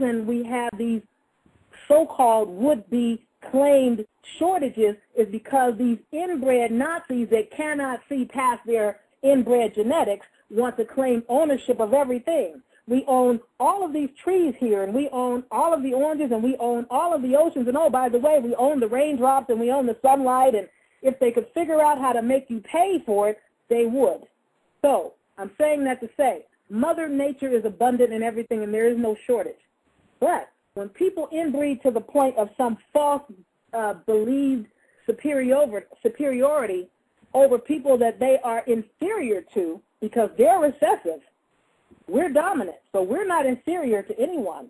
reason we have these so-called would-be claimed shortages is because these inbred Nazis that cannot see past their inbred genetics want to claim ownership of everything. We own all of these trees here, and we own all of the oranges, and we own all of the oceans, and oh, by the way, we own the raindrops, and we own the sunlight, and if they could figure out how to make you pay for it, they would. So I'm saying that to say, Mother Nature is abundant in everything, and there is no shortage. But when people inbreed to the point of some false believed superiority over people that they are inferior to because they're recessive, we're dominant, so we're not inferior to anyone.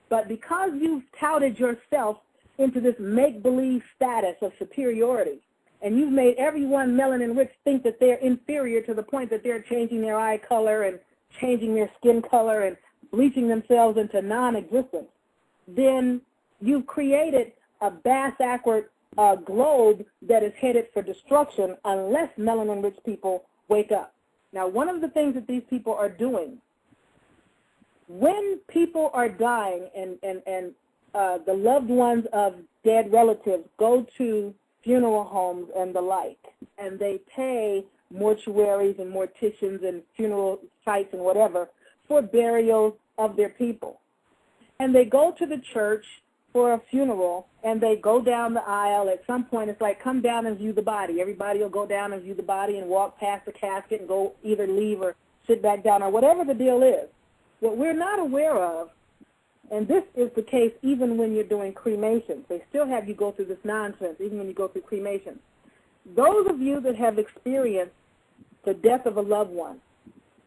But because you've touted yourself into this make-believe status of superiority, and you've made everyone melanin rich think that they're inferior to the point that they're changing their eye color and changing their skin color and bleaching themselves into non-existence, then you've created a bass-backward globe that is headed for destruction unless melanin-rich people wake up. Now, one of the things that these people are doing, when people are dying and the loved ones of dead relatives go to funeral homes and the like, and they pay mortuaries and morticians and funeral sites and whatever for burials of their people. And they go to the church for a funeral, and they go down the aisle. At some point, it's like, come down and view the body. Everybody will go down and view the body and walk past the casket and go either leave or sit back down or whatever the deal is. What we're not aware of, and this is the case even when you're doing cremations. They still have you go through this nonsense even when you go through cremation. Those of you that have experienced the death of a loved one,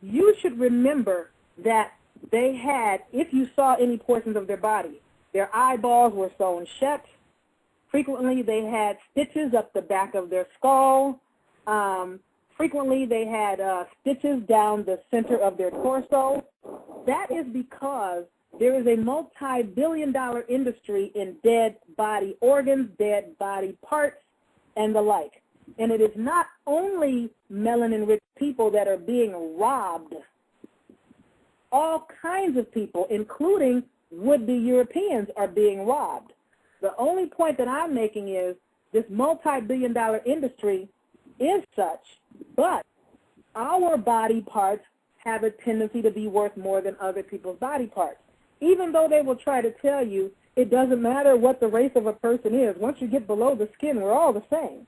you should remember that they had, if you saw any portions of their body, their eyeballs were sewn shut. Frequently, they had stitches up the back of their skull. Frequently, they had stitches down the center of their torso. That is because there is a multi-billion-dollar industry in dead body organs, dead body parts, and the like. And it is not only melanin-rich people that are being robbed. All kinds of people, including would-be Europeans, are being robbed. The only point that I'm making is this multi-billion-dollar industry is such, but our body parts have a tendency to be worth more than other people's body parts. Even though they will try to tell you it doesn't matter what the race of a person is. Once you get below the skin, we're all the same.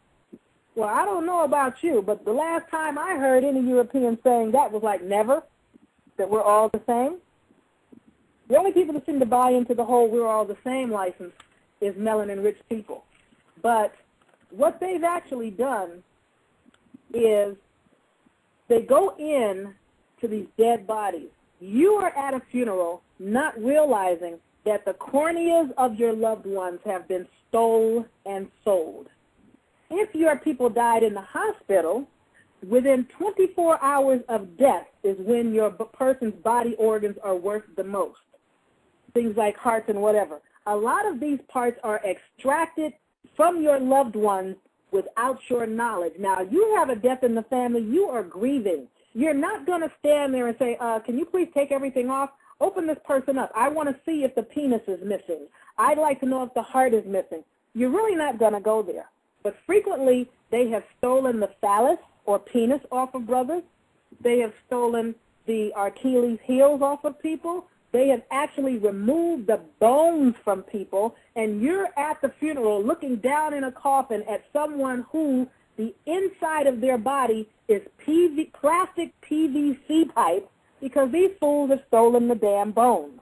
Well, I don't know about you, but the last time I heard any European saying that was like never, that we're all the same. The only people that seem to buy into the whole we're all the same license is melanin-rich people. But what they've actually done is they go in to these dead bodies. You are at a funeral not realizing that the corneas of your loved ones have been stole and sold. If your people died in the hospital, within 24 hours of death is when your person's body organs are worth the most. Things like hearts and whatever. A lot of these parts are extracted from your loved ones without your knowledge. Now, you have a death in the family. You are grieving. You're not going to stand there and say, can you please take everything off? Open this person up. I want to see if the penis is missing. I'd like to know if the heart is missing. You're really not going to go there. But frequently, they have stolen the phallus or penis off of brothers. They have stolen the Achilles heels off of people. They have actually removed the bones from people, and you're at the funeral looking down in a coffin at someone who the inside of their body is plastic PVC pipe because these fools have stolen the damn bones.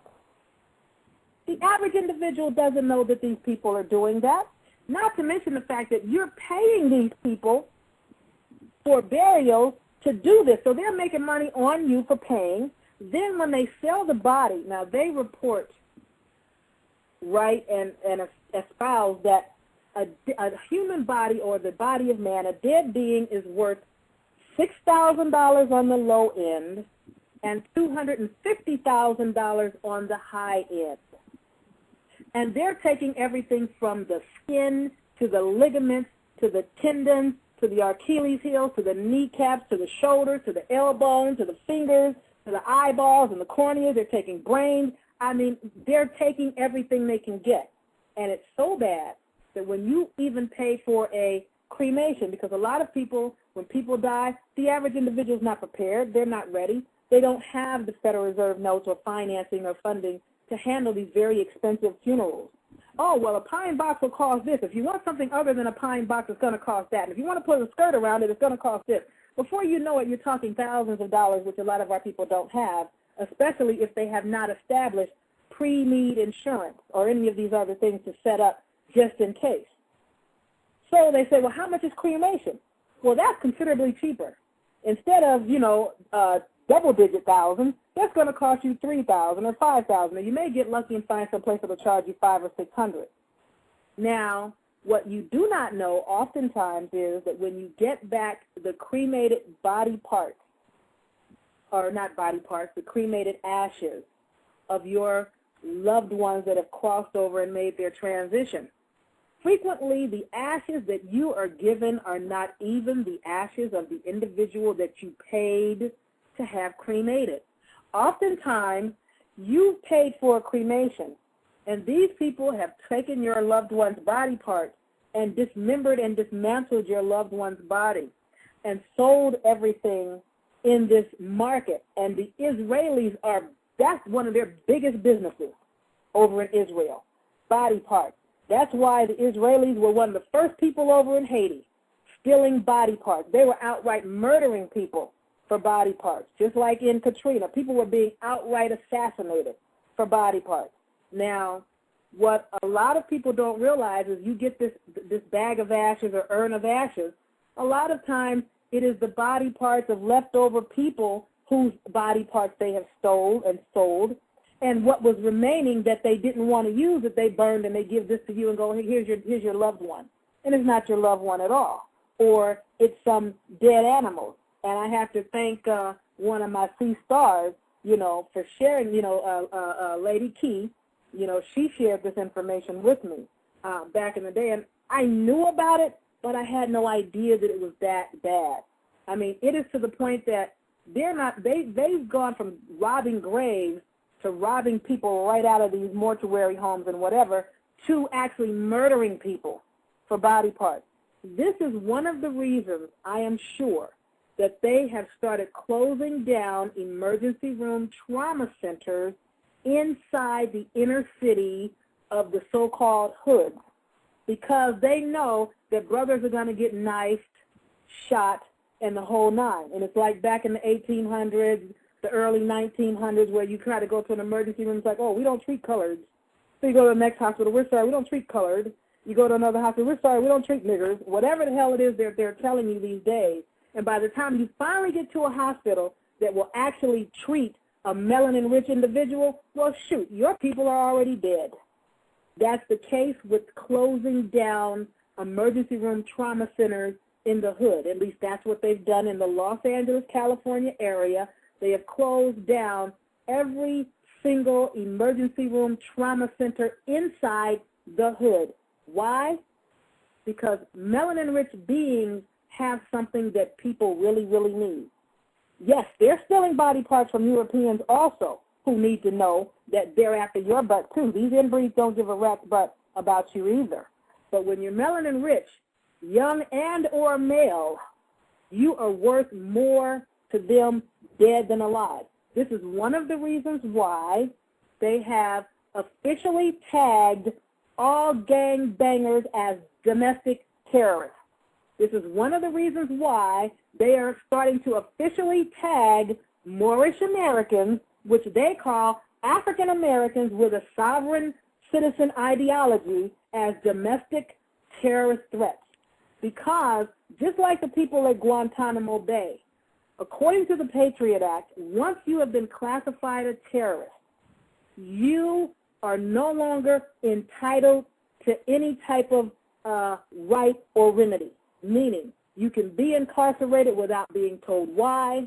The average individual doesn't know that these people are doing that, not to mention the fact that you're paying these people for burial to do this. So they're making money on you for paying. Then when they sell the body, now they report, right, and espouse that a human body or the body of man, a dead being, is worth $6,000 on the low end and $250,000 on the high end. And they're taking everything from the skin to the ligaments to the tendons to the Achilles heel to the kneecaps to the shoulders to the elbow to the fingers to the eyeballs and the corneas. They're taking brains. I mean, they're taking everything they can get. And it's so bad that when you even pay for a cremation, because a lot of people, when people die, the average individual is not prepared. They're not ready. They don't have the Federal Reserve notes or financing or funding to handle these very expensive funerals. Oh, well, a pine box will cost this. If you want something other than a pine box, it's going to cost that. And if you want to put a skirt around it, it's going to cost this. Before you know it, you're talking thousands of dollars, which a lot of our people don't have, especially if they have not established pre-need insurance or any of these other things to set up just in case. So they say, well, how much is cremation? Well, that's considerably cheaper. Instead of, double-digit thousands, that's going to cost you $3,000 or $5,000. And you may get lucky and find some place that will charge you $500 or $600. Now, what you do not know oftentimes is that when you get back the cremated body parts, or not body parts, the cremated ashes of your loved ones that have crossed over and made their transition, frequently the ashes that you are given are not even the ashes of the individual that you paid to have cremated. Oftentimes, you paid for a cremation, and these people have taken your loved one's body parts and dismembered and dismantled your loved one's body and sold everything in this market. And the Israelis that's one of their biggest businesses over in Israel, body parts. That's why the Israelis were one of the first people over in Haiti stealing body parts. They were outright murdering people for body parts. Just like in Katrina, people were being outright assassinated for body parts. Now, what a lot of people don't realize is you get this bag of ashes or urn of ashes, a lot of times it is the body parts of leftover people whose body parts they have stole and sold, and what was remaining that they didn't want to use that they burned, and they give this to you and go, hey, here's your loved one. And it's not your loved one at all. Or it's some dead animal. And I have to thank one of my sea stars, for sharing, Lady Key, she shared this information with me back in the day. And I knew about it, but I had no idea that it was that bad. I mean, it is to the point that they've gone from robbing graves to robbing people right out of these mortuary homes and whatever to actually murdering people for body parts. This is one of the reasons, I am sure, that they have started closing down emergency room trauma centers inside the inner city of the so-called hoods, because they know that brothers are going to get knifed, shot, and the whole nine. And it's like back in the 1800s, the early 1900s, where you try to go to an emergency room, it's like, oh, we don't treat coloreds. So you go to the next hospital, we're sorry, we don't treat colored. You go to another hospital, we're sorry, we don't treat niggers. Whatever the hell it is they're telling you these days. And by the time you finally get to a hospital that will actually treat a melanin-rich individual, well, shoot, your people are already dead. That's the case with closing down emergency room trauma centers in the hood. At least that's what they've done in the Los Angeles, California area. They have closed down every single emergency room trauma center inside the hood. Why? Because melanin-rich beings have something that people really, really need. Yes, they're stealing body parts from Europeans also, who need to know that they're after your butt too. These inbreeds don't give a rat's butt about you either. But when you're melanin-rich, young and or male, you are worth more to them dead than alive. This is one of the reasons why they have officially tagged all gangbangers as domestic terrorists. This is one of the reasons why they are starting to officially tag Moorish Americans, which they call African Americans with a sovereign citizen ideology, as domestic terrorist threats. Because just like the people at Guantanamo Bay, according to the Patriot Act, once you have been classified a terrorist, you are no longer entitled to any type of right or remedy. Meaning, you can be incarcerated without being told why.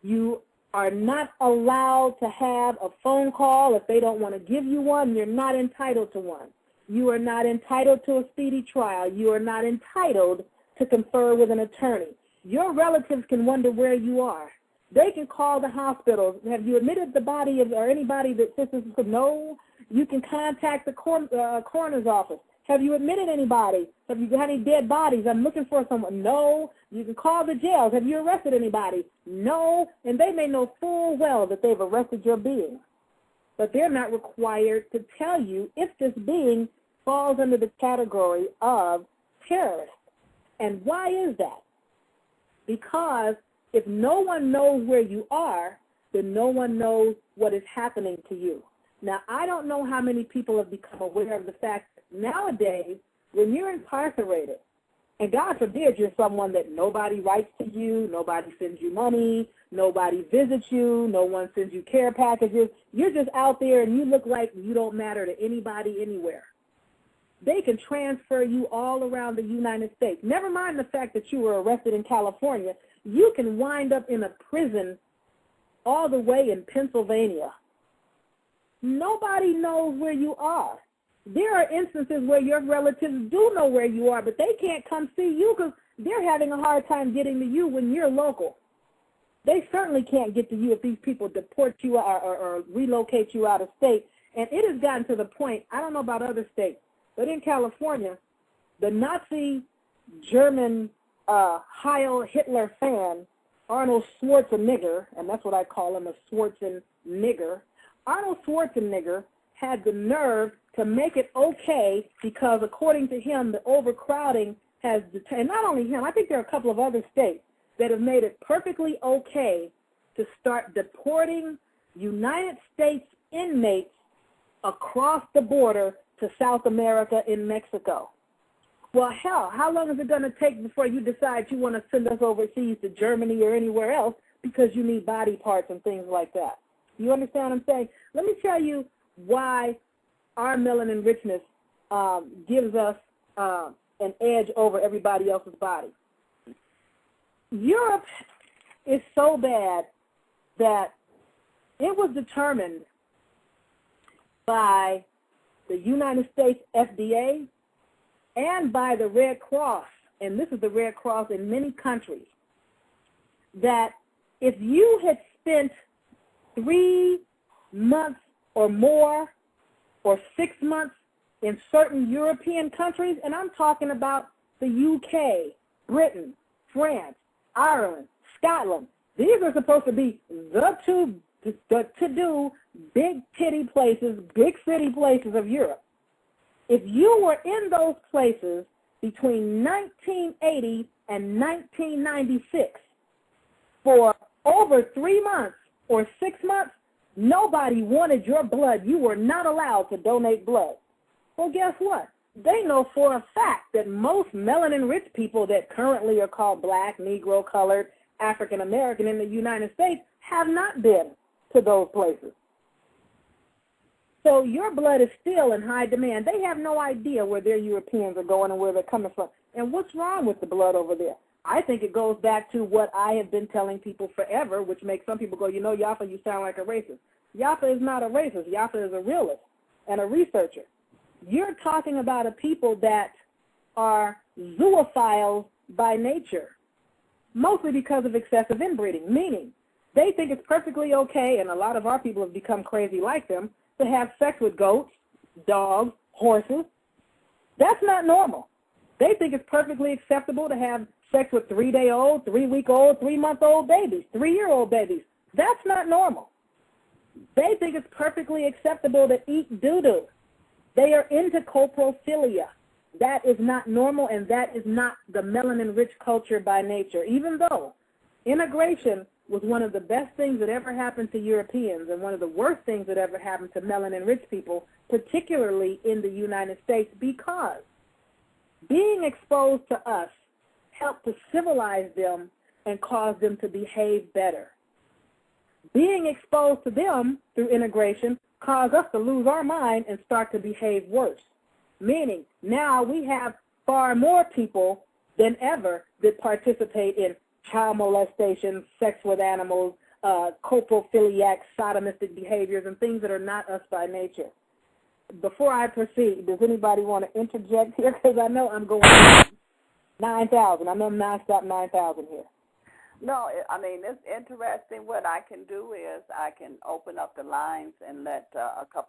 You are not allowed to have a phone call if they don't want to give you one. You're not entitled to one. You are not entitled to a speedy trial. You are not entitled to confer with an attorney. Your relatives can wonder where you are. They can call the hospitals. Have you admitted the body of, or anybody that sisters could know? You can contact the coroner's office. Have you admitted anybody? Have you got any dead bodies? I'm looking for someone. No. You can call the jails. Have you arrested anybody? No. And they may know full well that they've arrested your being. But they're not required to tell you if this being falls under the category of terrorist. And why is that? Because if no one knows where you are, then no one knows what is happening to you. Now, I don't know how many people have become aware of the fact that nowadays, when you're incarcerated, and God forbid you're someone that nobody writes to you, nobody sends you money, nobody visits you, no one sends you care packages, you're just out there and you look like you don't matter to anybody anywhere. They can transfer you all around the United States. Never mind the fact that you were arrested in California, you can wind up in a prison all the way in Pennsylvania. Nobody knows where you are. There are instances where your relatives do know where you are, but they can't come see you because they're having a hard time getting to you when you're local. They certainly can't get to you if these people deport you or relocate you out of state. And it has gotten to the point, I don't know about other states, but in California, the Nazi German Heil Hitler fan, Arnold Schwarzenegger, and that's what I call him, a Schwarzenegger, Arnold Schwarzenegger had the nerve to make it okay because, according to him, the overcrowding has, and not only him, I think there are a couple of other states that have made it perfectly okay to start deporting United States inmates across the border to South America and Mexico. Well, hell, how long is it going to take before you decide you want to send us overseas to Germany or anywhere else because you need body parts and things like that? You understand what I'm saying? Let me tell you why our melanin richness gives us an edge over everybody else's body. Europe is so bad that it was determined by the United States FDA and by the Red Cross, and this is the Red Cross in many countries, that if you had spent 3 months or more or 6 months in certain European countries, and I'm talking about the UK, Britain, France, Ireland, Scotland. These are supposed to be the to-do big titty places, big city places of Europe. If you were in those places between 1980 and 1996 for over 3 months or 6 months, nobody wanted your blood. You were not allowed to donate blood. Well, guess what? They know for a fact that most melanin-rich people that currently are called black, Negro, colored, African American in the United States have not been to those places. So your blood is still in high demand. They have no idea where their Europeans are going and where they're coming from. And what's wrong with the blood over there? I think it goes back to what I have been telling people forever, which makes some people go, you know, Yaffa, you sound like a racist. Yaffa is not a racist. Yaffa is a realist and a researcher. You're talking about a people that are zoophiles by nature, mostly because of excessive inbreeding, meaning they think it's perfectly okay, and a lot of our people have become crazy like them, to have sex with goats, dogs, horses. That's not normal. They think it's perfectly acceptable to have sex with 3-day-old, 3-week-old, 3-month-old babies, 3-year-old babies. That's not normal. They think it's perfectly acceptable to eat doo-doo. They are into coprophilia. That is not normal, and that is not the melanin-rich culture by nature, even though integration was one of the best things that ever happened to Europeans and one of the worst things that ever happened to melanin-rich people, particularly in the United States, because being exposed to us helped to civilize them and cause them to behave better. Being exposed to them through integration caused us to lose our mind and start to behave worse, meaning now we have far more people than ever that participate in child molestation, sex with animals, coprophiliac, sodomistic behaviors, and things that are not us by nature. Before I proceed, does anybody want to interject here? Because I know I'm going 9,000. I know I'm nonstop 9,000 here. No, I mean, it's interesting. What I can do is I can open up the lines and let a couple